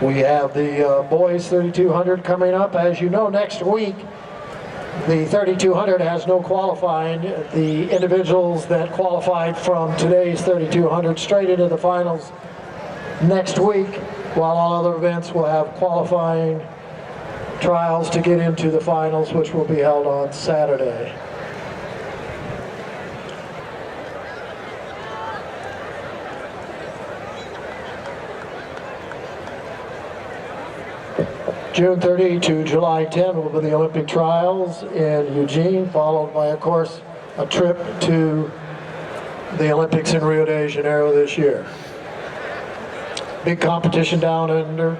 We have the boys 3200 coming up. As you know, next week, the 3200 has no qualifying. The individuals that qualified from today's 3200 straight into the finals next week, while all other events will have qualifying trials to get into the finals, which will be held on Saturday. June 30 to July 10 will be the Olympic trials in Eugene, followed by, of course, a trip to the Olympics in Rio de Janeiro this year. Big competition down under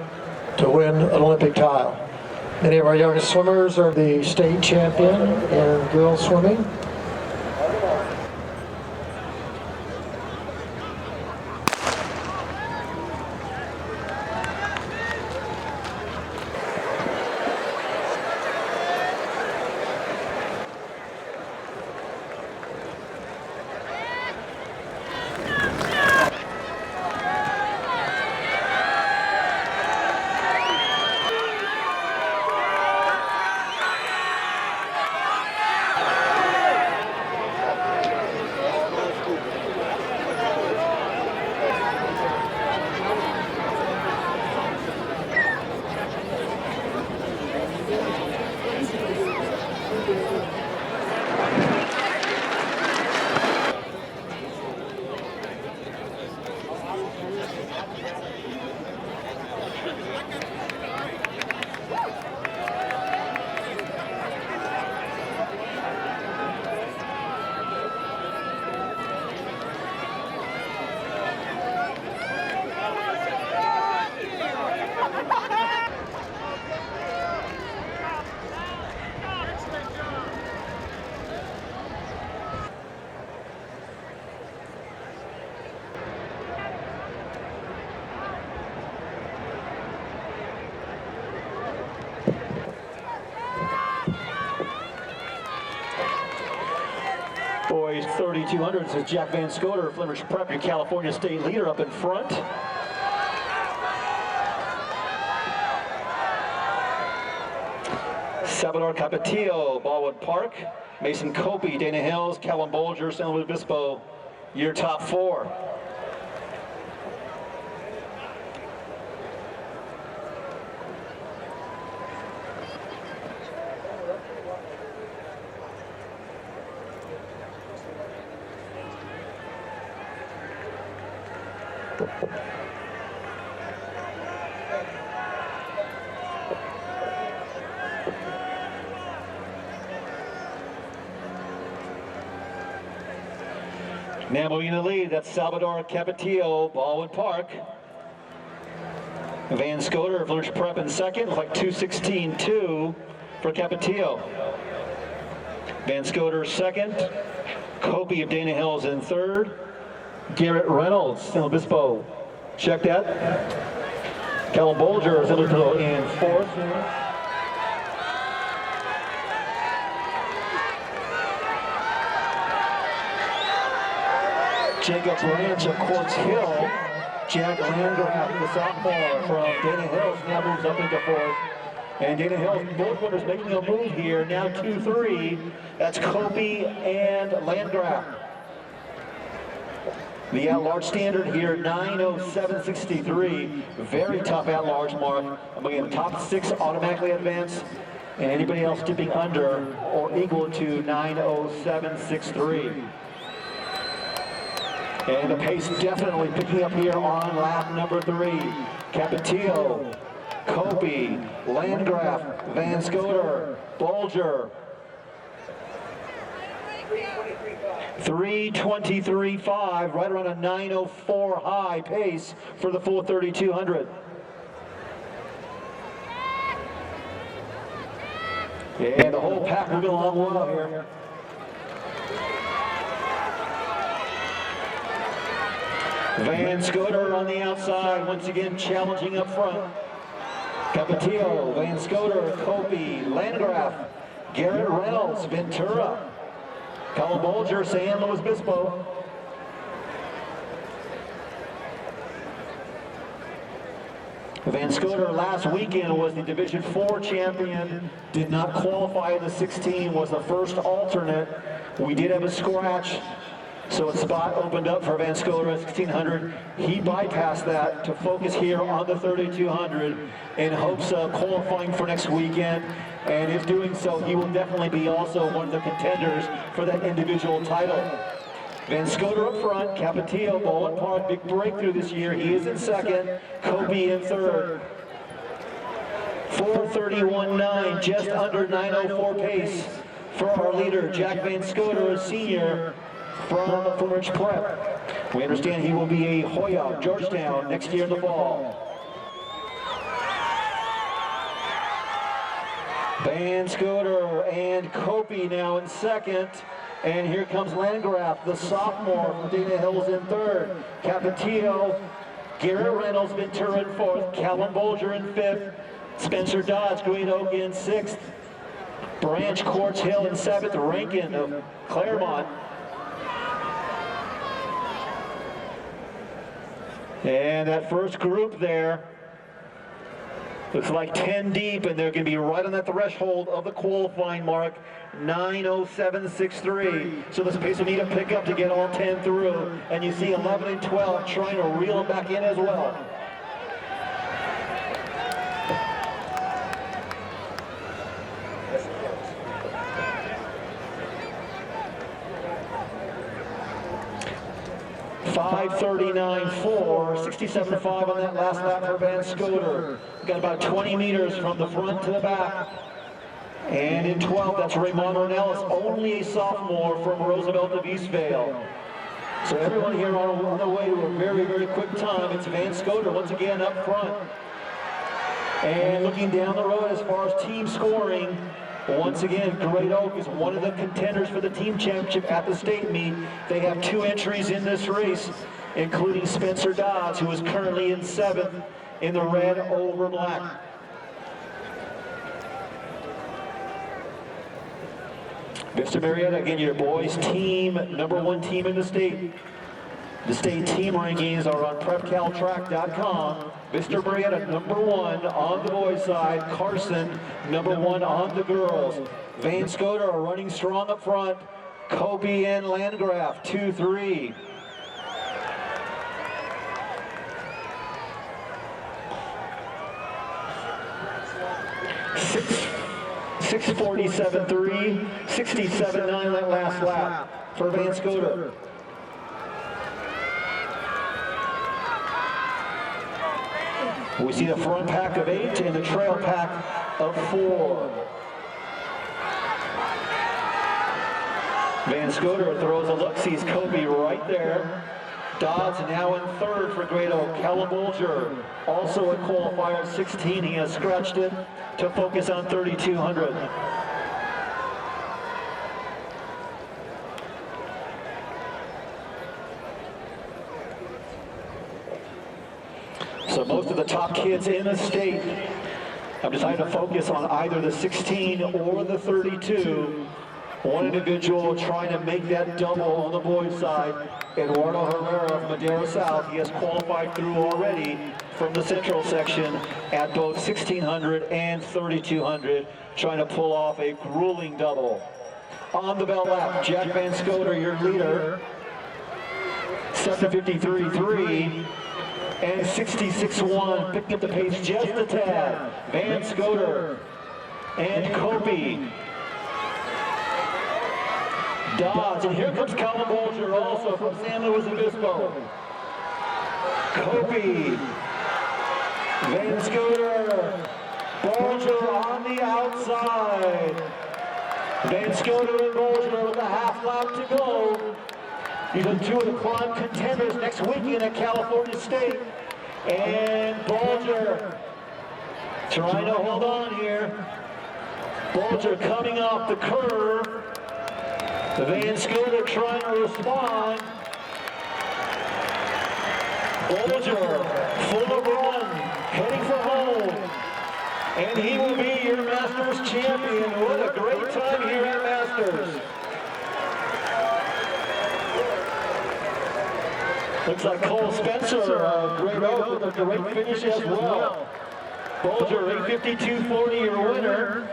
to win an Olympic title. Many of our youngest swimmers are the state champion in girls swimming. Boys 3200s is Jack Van Scoter, Flintridge Prep, your California state leader up in front. Salvador, Capetillo, Baldwin Park, Mason Coppi, Dana Hills, Callum, Bolger, San Luis Obispo, your top four. Now moving in the lead, that's Salvador, Capetillo, Baldwin Park. Van Scoter, Flintridge Prep in second, looks like 2:16.2 for Capetillo. Van Scoter second, Coppi of Dana Hills in third, Garrett, Reynolds, San Luis Obispo, check that. Callum, Bolger, San Luis Obispo in fourth. Jacob Branch of Quartz Hill, Jack Landgraf, the sophomore from Dana Hills, now moves up into fourth. And Dana Hills, both winners making a move here, now 2-3. That's Coppi and Landgraf. The at-large standard here, 9:07.63. Very tough at-large mark. I'm going to get top six automatically advance, and anybody else dipping under or equal to 9:07.63. And the pace definitely picking up here on lap number 3. Capetillo, Coppi, Landgraf, Van Scoter, Bolger. 3:23.5, right around a 9:04 high pace for the full 3200. And the whole pack moving along well here. Van Scoter on the outside, once again challenging up front. Capetillo, Van Scoter, Coppi, Landgraf, Garrett, Reynolds, Ventura, Callum, Bolger, San Luis Obispo. Van Scoter last weekend was the Division 4 champion, did not qualify in the 16, was the first alternate. We did have a scratch, so a spot opened up for Van Scoter at 1600. He bypassed that to focus here on the 3200 in hopes of qualifying for next weekend. And if doing so, he will definitely be also one of the contenders for that individual title. Van Scoter up front, Capetillo, Baldwin Park, big breakthrough this year. He is in second, Coppi in third. 4:31.9, just under 9:04 pace for our leader, Jack Van Scoter, a senior from Flintridge Prep. We understand he will be a Hoya, Georgetown, next year in the fall. Van Scoter and Coppi now in second. And here comes Landgraf, the sophomore from Dana Hills in third. Capetillo, Garrett, Reynolds, Ventura in fourth. Callum, Bolger in fifth. Spencer Dodds, Great Oak in sixth. Branch, Quartz Hill in seventh. Renken of Claremont. And that first group there looks like 10 deep, and they're going to be right on that threshold of the qualifying mark, 9:07.63. So this pace will need to pick up to get all 10 through. And you see 11 and 12 trying to reel them back in as well. $5:39.4, 67.5 on that last lap for Van Scoter. Got about 20 meters from the front to the back. And in 12th, that's Raymond Ornelas, only a sophomore from Roosevelt of Eastvale. So everyone here on the way to a very, very quick time. It's Van Scoter once again up front. And looking down the road as far as team scoring, once again, Great Oak is one of the contenders for the team championship at the state meet. They have 2 entries in this race, including Spencer Dodds, who is currently in 7th in the red over black. Vista Marietta, again, your boys team, #1 team in the state. The state team rankings are on PrepCalTrack.com. Vista Marietta, #1 on the boys' side. Carson, #1 on the girls. Van Scoter are running strong up front. Coppi and Landgraf, 2-3. $6:47.3, 67.9 that last lap for Van Scoter. We see the front pack of 8 and the trail pack of 4. Van Scoter throws a look, sees Coppi right there. Dodds now in third for Great Oak. Callum Bolger, also a qualifier 16. He has scratched it to focus on 3,200. So most of the top kids in the state have decided to focus on either the 16 or the 32. One individual trying to make that double on the boys' side, Eduardo Herrera of Madero South. He has qualified through already from the central section at both 1600 and 3200, trying to pull off a grueling double. On the bell lap, Jack Van Scoter, your leader, 7:53.3 and 66.1, picking up the pace just a tad. Van Scoter and Coppi. Dodds, and here comes Callum Bolger also from San Luis Obispo. Coppi, Van Scoter, Bolger on the outside. Van Scoter and Bolger with a half lap to go. These are 2 of the climb contenders next weekend at California State. And Bolger trying to hold on here. Bolger coming off the curve. The Van Scoter trying to respond. Bolger, full of run, heading for home. And he will be your Masters champion. What a great time here at Masters. Looks like Cole Spencer, Great Oak, with a great finish as well. Bolger, 8:52.40, your winner.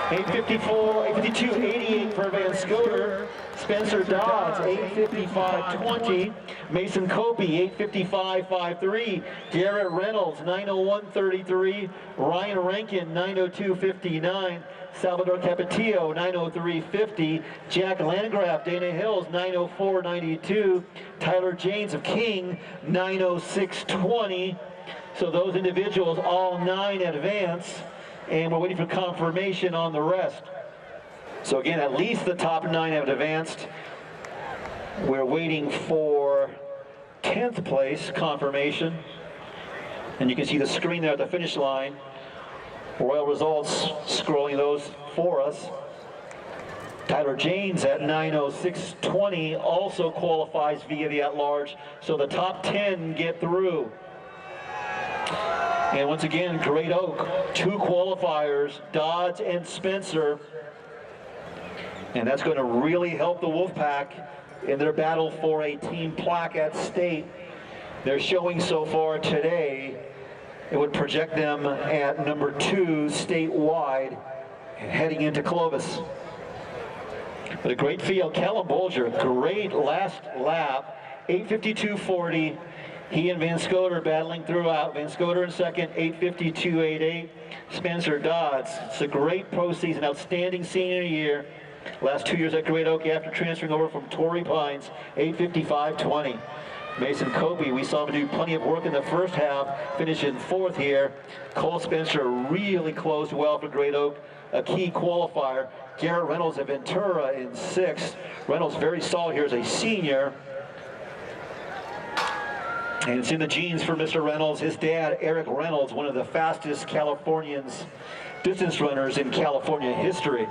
8:52.88 for Van Scoter. Spencer Dodds, 8:55.20. Mason Coppi, 8:55.53. Garrett Reynolds, 9:01.33. Ryan Renken, 9:02.59. Salvador Capetillo, 9:03.50. Jack Landgraf, Dana Hills, 9:04.92. Tyler James of King, 9:06.20. So those individuals, all 9 advance, and we're waiting for confirmation on the rest. So again, at least the top 9 have advanced. We're waiting for 10th place confirmation. And you can see the screen there at the finish line. Royal Results scrolling those for us. Tyler James at 9:06.20 also qualifies via the at-large, so the top 10 get through. And once again, Great Oak, 2 qualifiers, Dodds and Spencer. And that's going to really help the Wolfpack in their battle for a team plaque at state. They're showing so far today, it would project them at number 2 statewide heading into Clovis. But a great field. Callum Bolger, great last lap, 8:52.40. He and Van Scoter battling throughout. Van Scoter in second, 8:52.88. Spencer Dodds. It's a great postseason, outstanding senior year. Last 2 years at Great Oak after transferring over from Torrey Pines, 8:55.20. Mason Coppi, we saw him do plenty of work in the first half, finishing 4th here. Cole Spencer really closed well for Great Oak, a key qualifier. Garrett Reynolds of Ventura in 6th. Reynolds very solid here as a senior. And it's in the genes for Mr. Reynolds. His dad, Eric Reynolds, one of the fastest Californians, distance runners in California history.